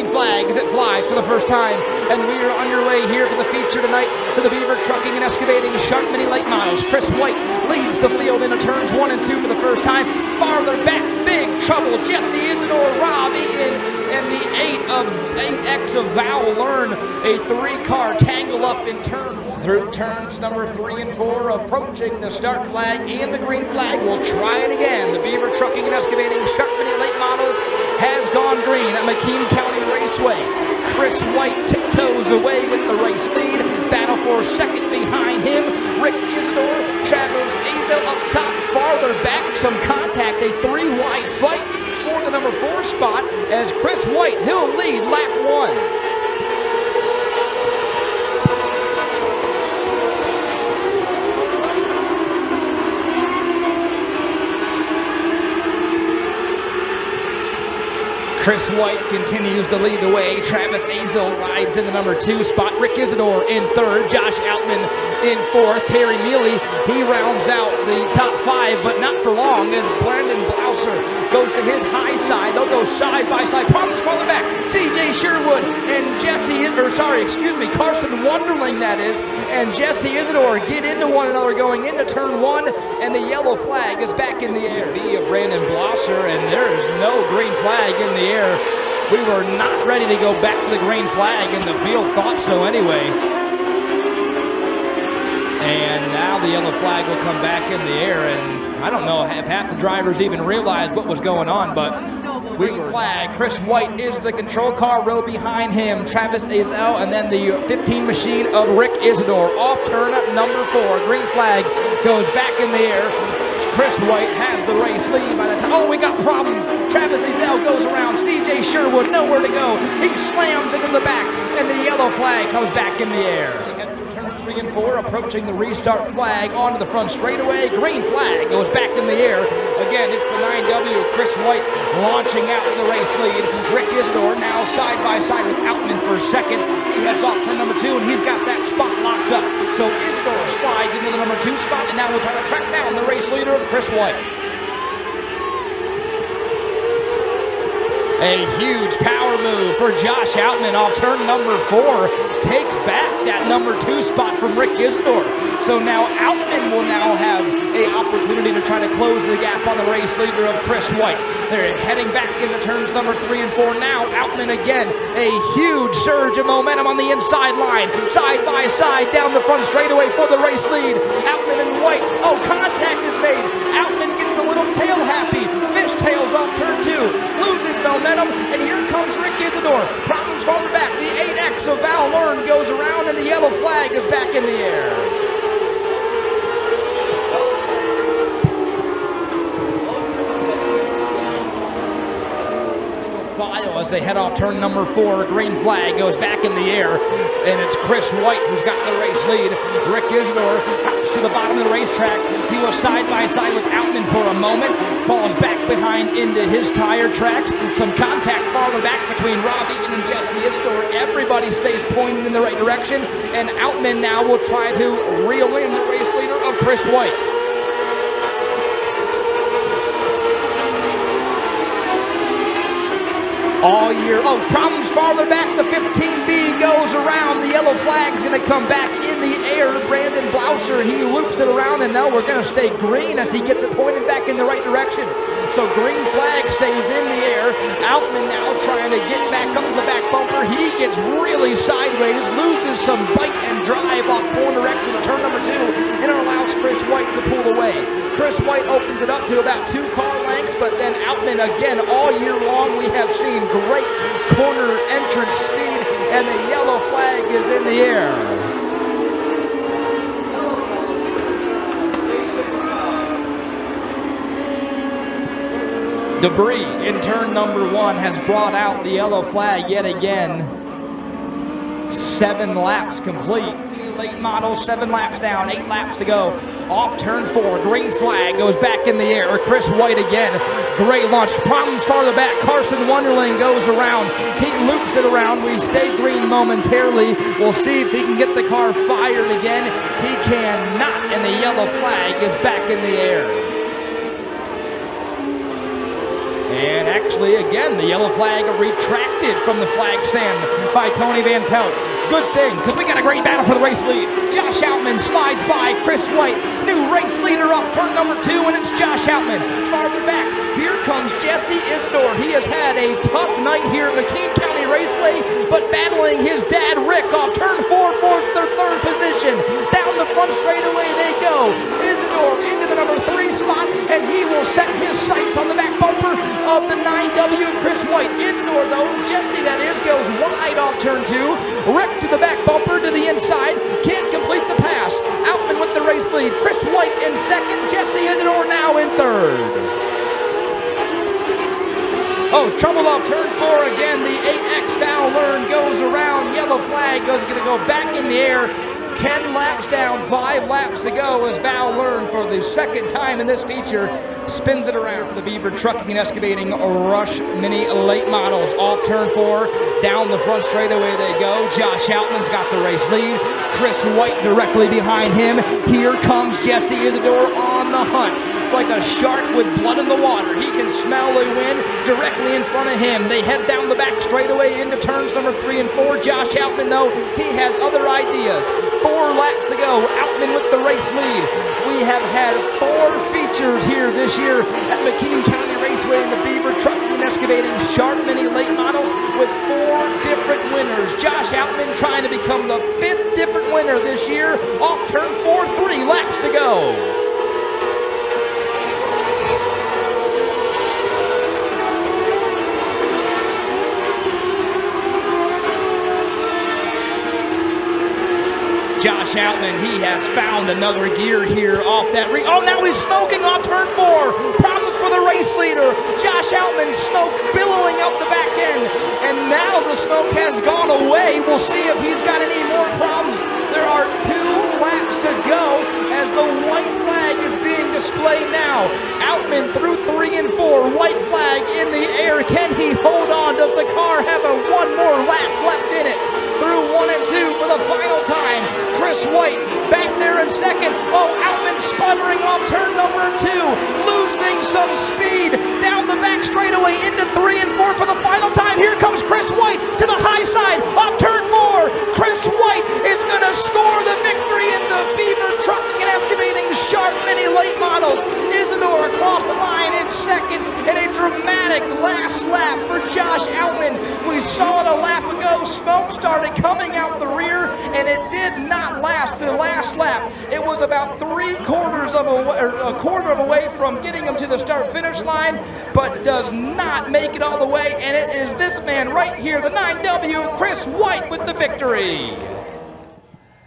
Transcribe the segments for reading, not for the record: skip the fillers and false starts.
green flag as it flies for the first time. And we are underway here for the feature tonight for the Beaver Trucking and Excavating Shark Mini Late Models. Chris White leads the field into turns 1 and 2 for the first time. Farther back, big trouble. Jesse Isidore, Rob Eaton, and the 8X of Val Learn. A 3-car tangle up in turn. Through turns number 3 and 4, approaching the start flag and the green flag. We'll try it again. The Beaver Trucking and Excavating Shark Mini Late Models has gone green at McKean County Raceway. Chris White tiptoes away with the race lead. Battle for second behind him. Rick Isidore, Travis Azel up top. Farther back, some contact. A 3-wide fight for the number 4 spot as Chris White, he'll lead lap 1. Chris White continues to lead the way. Travis Azel rides in the number 2 spot. Rick Isidore in 3rd. Josh Outman in 4th. Terry Mealy, he rounds out the top 5, but not for long as Brandon Blouser goes to his high side. They'll go side by side. Problems falling back. CJ Sherwood and Carson Wonderling, that is, and Jesse Isidore get into one another going into turn 1, and the yellow flag is back in the air. Be of Brandon Blosser, and there is no green flag in the air. We were not ready to go back to the green flag, and the field thought so anyway. And now the yellow flag will come back in the air, and I don't know if half the drivers even realized what was going on, but we were flag. Chris White is the control car row behind him. Travis Azel, and then the 15 machine of Rick Isidore. Off turn at number 4. Green flag goes back in the air. Chris White has the race lead by the time. Oh, we got problems. Travis Azel goes around. CJ Sherwood, nowhere to go. He slams into the back, and the yellow flag comes back in the air. Turns 3 and 4, approaching the restart flag onto the front straightaway. Green flag goes back in the air. Again, it's the 9W. Chris White launching out the race lead. Rick Isidore now side by side with Outman for second. He heads off turn number 2, and he's got that spot locked up. So Isidore slides into the number 2 spot, and now we'll try to track down the race leader, Chris White. A huge power move for Josh Outman off turn number 4. Takes back that number 2 spot from Rick Isidore. So now Outman will now have an opportunity to try to close the gap on the race leader of Chris White. They're heading back into turns number 3 and 4 now. Outman again, a huge surge of momentum on the inside line. Side by side down the front straightaway for the race lead. Outman and White. Oh, contact is made. Outman gets a little tail happy. Fishtails off turn 2. Loses momentum, and here comes Rick Isidore. Problems farther back. The 8X of Val Learn goes around, and the yellow flag is back in the air. File as they head off turn number 4. Green flag goes back in the air, and it's Chris White who's got the race lead. Rick Isidore hops to the bottom of the racetrack. He was side by side with Outman for a moment, falls back behind into his tire tracks. Some contact farther back between Rob Eaton and Jesse Isidore. Everybody stays pointed in the right direction, and Outman now will try to reel in the race leader of Chris White. All year. Oh, problems farther back. The 15B goes around. The yellow flag's going to come back in the air. Brandon Blouser, he loops it around, and now we're going to stay green as he gets it pointed back in the right direction. So green flag stays in the air. Outman now trying to get back up to the back bumper. He gets really sideways, loses some bite and drive off corner exit of turn number 2, and it allows Chris White to pull away. Chris White opens it up to about 2 car lengths, but then Outman again all year long we have seen great corner entrance speed, and the yellow flag is in the air. Debris in turn number 1 has brought out the yellow flag yet again. 7 laps complete. Late model, 7 laps down, 8 laps to go. Off turn 4, green flag goes back in the air. Chris White again, great launch. Problems farther back. Carson Wonderling goes around. He loops it around. We stay green momentarily. We'll see if he can get the car fired again. He cannot, and the yellow flag is back in the air. And actually, again, the yellow flag retracted from the flag stand by Tony Van Pelt. Good thing, because we got a great battle for the race lead. Josh Outman slides by Chris White. New race leader up turn number 2, and it's Josh Outman. Farther back, here comes Jesse Isidore. He has had a tough night here at McKean County Raceway, but battling his dad, Rick, off turn 4 for their third position. Down the front straightaway they go. Isidore into the number 3 spot, and he will set his sights on the back bumper of the 9W Chris White. Isidore, though, Jesse that is, goes wide off turn 2. Rick to the back bumper to the inside, can't complete the pass. Outman with the race lead. Chris White in second, Jesse Isidore now in third. Oh, trouble off turn 4 again. The 8X Val Learn goes around. Yellow flag is going to go back in the air. 10 laps down, 5 laps to go as Val Learn, for the second time in this feature, spins it around for the Beaver Trucking and Excavating Rush Mini Late Models. Off turn 4, down the front straightaway they go. Josh Outman's got the race lead. Chris White directly behind him. Here comes Jesse Isidore on the hunt. It's like a shark with blood in the water. He can smell the wind directly in front of him. They head down the back straightaway into turns number 3 and 4. Josh Outman, though, he has other ideas. 4 laps to go. Outman with the race lead. We have had 4 features here this year at McKean County Raceway in the Beaver Trucking and Excavating Sharp Mini Late Models with 4 different winners. Josh Outman trying to become the 5th different winner this year. Off turn 4, 3 laps to go. Josh Outman, he has found another gear here off that oh, now he's smoking off turn 4. Problems for the race leader. Josh Outman, smoke billowing out the back end. And now the smoke has gone away. We'll see if he's got any more problems. There are 2 laps to go as the white flag is being displayed now. Outman through 3 and 4. White flag in the air. Can he hold on? Does the car have one more lap left in it? Through 1 and 2 for the final time. Chris White back there in second. Oh, Outman sputtering off turn number 2. Losing some speed down the back straightaway into 3 and 4 for the final time. Here comes Chris White to the high side off turn 4. Chris White is going to score the victory in the Beaver Trucking and Excavating Sharp Mini Late Models. Isidore across the line in second, and a dramatic last lap for Josh Outman. We saw it a lap ago. Smoke started coming out the rear, and it did not last the last lap. It was about a quarter of a way from getting him to the start-finish line, but does not make it all the way, and it is this man right here, the 9W, Chris White, with the victory.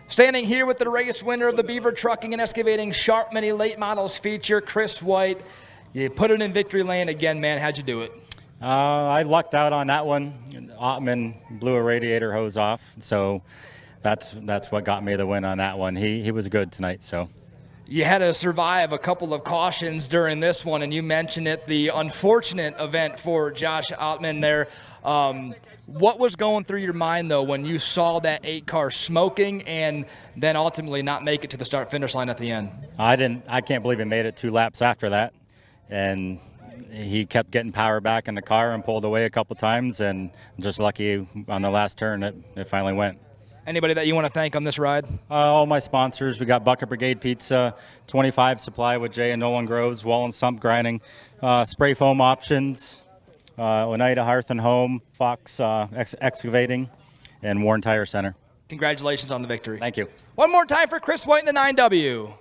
Standing here with the race winner of the Beaver Trucking and Excavating Sharp Mini Late Models feature, Chris White. You put it in victory lane again, man. How'd you do it? I lucked out on that one. Outman blew a radiator hose off, so that's what got me the win on that one. He was good tonight, so. You had to survive a couple of cautions during this one, and you mentioned it, the unfortunate event for Josh Outman there. What was going through your mind, though, when you saw that 8 car smoking and then ultimately not make it to the start-finish line at the end? I can't believe he made it 2 laps after that, and he kept getting power back in the car and pulled away a couple times, and just lucky on the last turn it finally went. Anybody that you want to thank on this ride? All my sponsors. We got Bucket Brigade Pizza, 25 Supply with Jay and Nolan Groves, Wall and Stump Grinding, Spray Foam Options, Oneida Hearth and Home, Fox Excavating, and Warren Tire Center. Congratulations on the victory. Thank you. One more time for Chris White in the 9W.